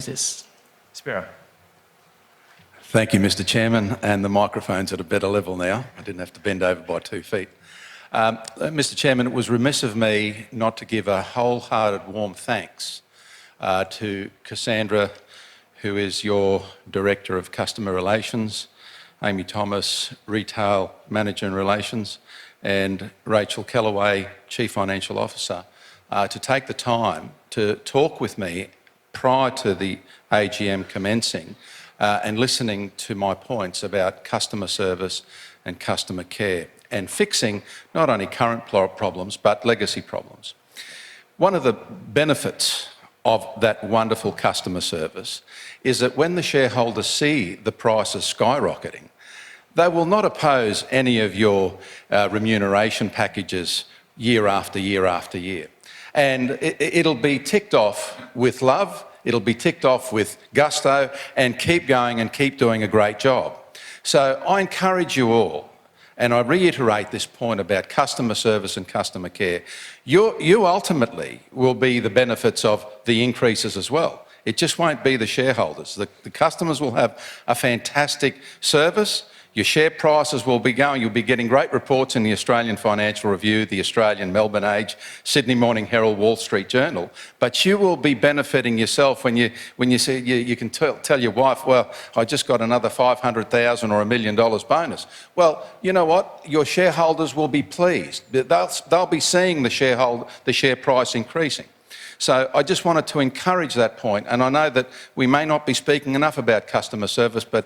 opportunities. Spiro. Thank you, Mr. Chairman, and the microphone's at a better level now. I didn't have to bend over by 2 feet. Mr. Chairman, it was remiss of me not to give a wholehearted warm thanks to Cassandra, who is your Director of Customer Relations, Amy Thomas, Retail Manager in Relations, and Rachel Kellaway, Chief Financial Officer, to take the time to talk with me prior to the AGM commencing and listening to my points about customer service and customer care and fixing not only current problems but legacy problems. One of the benefits of that wonderful customer service is that when the shareholders see the prices skyrocketing, they will not oppose any of your remuneration packages year after year after year. And it'll be ticked off with love, it'll be ticked off with gusto, and keep going and keep doing a great job. So I encourage you all, and I reiterate this point about customer service and customer care, you ultimately will be the benefits of the increases as well. It just won't be the shareholders. The customers will have a fantastic service. Your share prices will be going, you'll be getting great reports in the Australian Financial Review, the Australian Melbourne Age, Sydney Morning Herald, Wall Street Journal, but you will be benefiting yourself when you see, you can tell your wife, well, I just got another $500,000 or $1 million bonus. Well, you know what? Your shareholders will be pleased. They'll be seeing the share price increasing. So I just wanted to encourage that point, and I know that we may not be speaking enough about customer service, but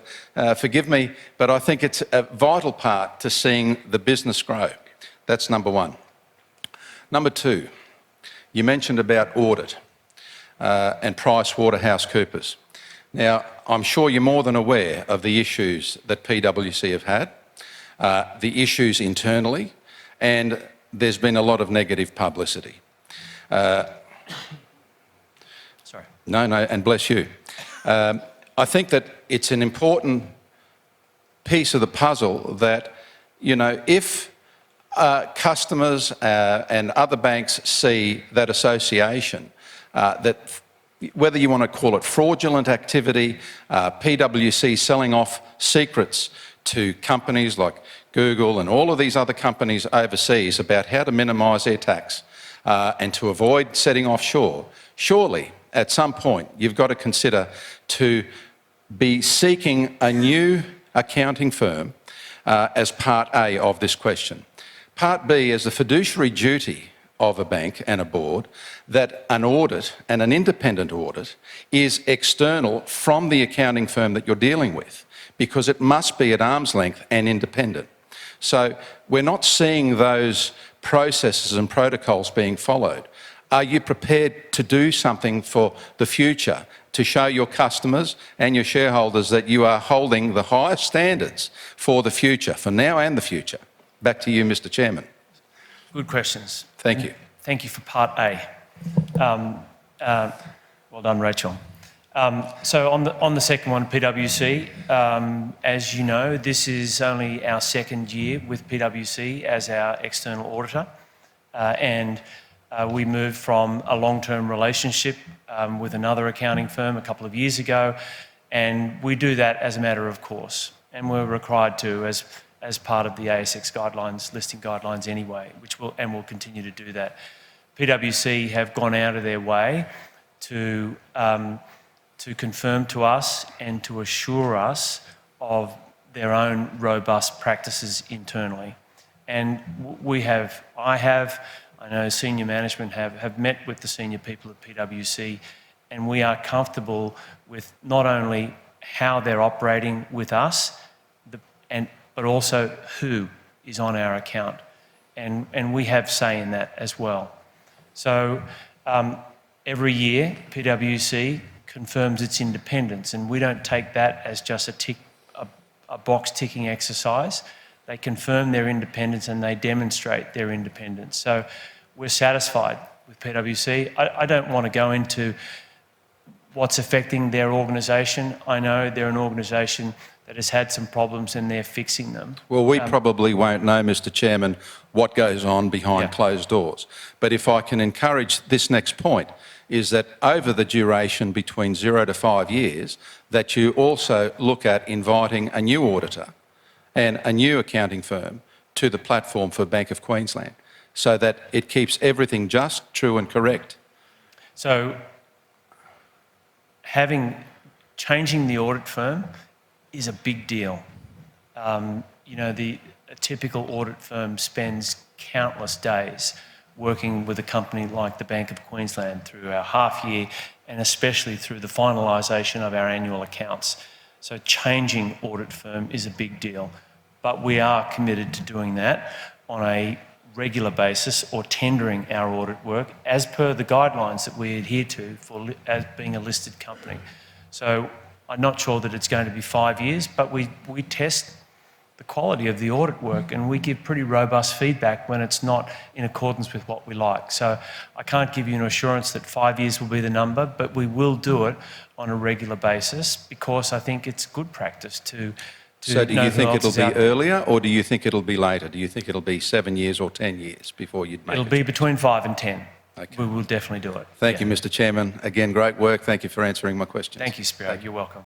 forgive me, but I think it's a vital part to seeing the business grow. That's number one. Number two, you mentioned about audit and PricewaterhouseCoopers. Now, I'm sure you're more than aware of the issues that PwC have had, the issues internally, and there's been a lot of negative publicity. Sorry. No, and bless you. I think that it's an important piece of the puzzle that, you know, if customers and other banks see that association, that whether you want to call it fraudulent activity, PwC selling off secrets to companies like Google and all of these other companies overseas about how to minimise their tax, and to avoid setting offshore, surely at some point you've got to consider to be seeking a new accounting firm as part A of this question. Part B is the fiduciary duty of a bank and a board that an audit, and an independent audit, is external from the accounting firm that you're dealing with, because it must be at arm's length and independent. So we're not seeing those processes and protocols being followed. Are you prepared to do something for the future to show your customers and your shareholders that you are holding the highest standards for the future, for now and the future? Back to you, Mr. Chairman. Good questions. Thank you. Thank you for part A. Well done, Rachel. So on the second one, PwC, as you know, this is only our second year with PwC as our external auditor, and we moved from a long-term relationship with another accounting firm a couple of years ago, and we do that as a matter of course, and we're required to as part of the ASX guidelines, listing guidelines anyway, which will continue to do that. PwC have gone out of their way to confirm to us and to assure us of their own robust practices internally. And I know senior management have met with the senior people at PwC, and we are comfortable with not only how they're operating with us, but also who is on our account. And we have say in that as well. So every year, PwC confirms its independence, and we don't take that as just a box ticking exercise. They confirm their independence and they demonstrate their independence. So we're satisfied with PwC. I don't want to go into what's affecting their organisation. I know they're an organisation that has had some problems and they're fixing them. Well, we probably won't know, Mr Chairman, what goes on behind Yeah. closed doors. But if I can encourage this next point, is that over the duration between 0 to 5 years, that you also look at inviting a new auditor and a new accounting firm to the platform for Bank of Queensland, so that it keeps everything just, true and correct. So changing the audit firm is a big deal. You know, a typical audit firm spends countless days working with a company like the Bank of Queensland through our half year and especially through the finalisation of our annual accounts. So changing audit firm is a big deal, but we are committed to doing that on a regular basis or tendering our audit work as per the guidelines that we adhere to as being a listed company. So I'm not sure that it's going to be 5 years, but we test the quality of the audit work and we give pretty robust feedback when it's not in accordance with what we like. So I can't give you an assurance that 5 years will be the number, but we will do it on a regular basis because I think it's good practice to So do know you who think else it'll is be out there. earlier or do you think it'll be later? Do you think it'll be 7 years or 10 years before you'd make it? It'll be between 5 and 10. Okay. We will definitely do it. Thank you, Mr Chairman. Again, great work. Thank you for answering my questions. Thank you, Spiro. You're welcome.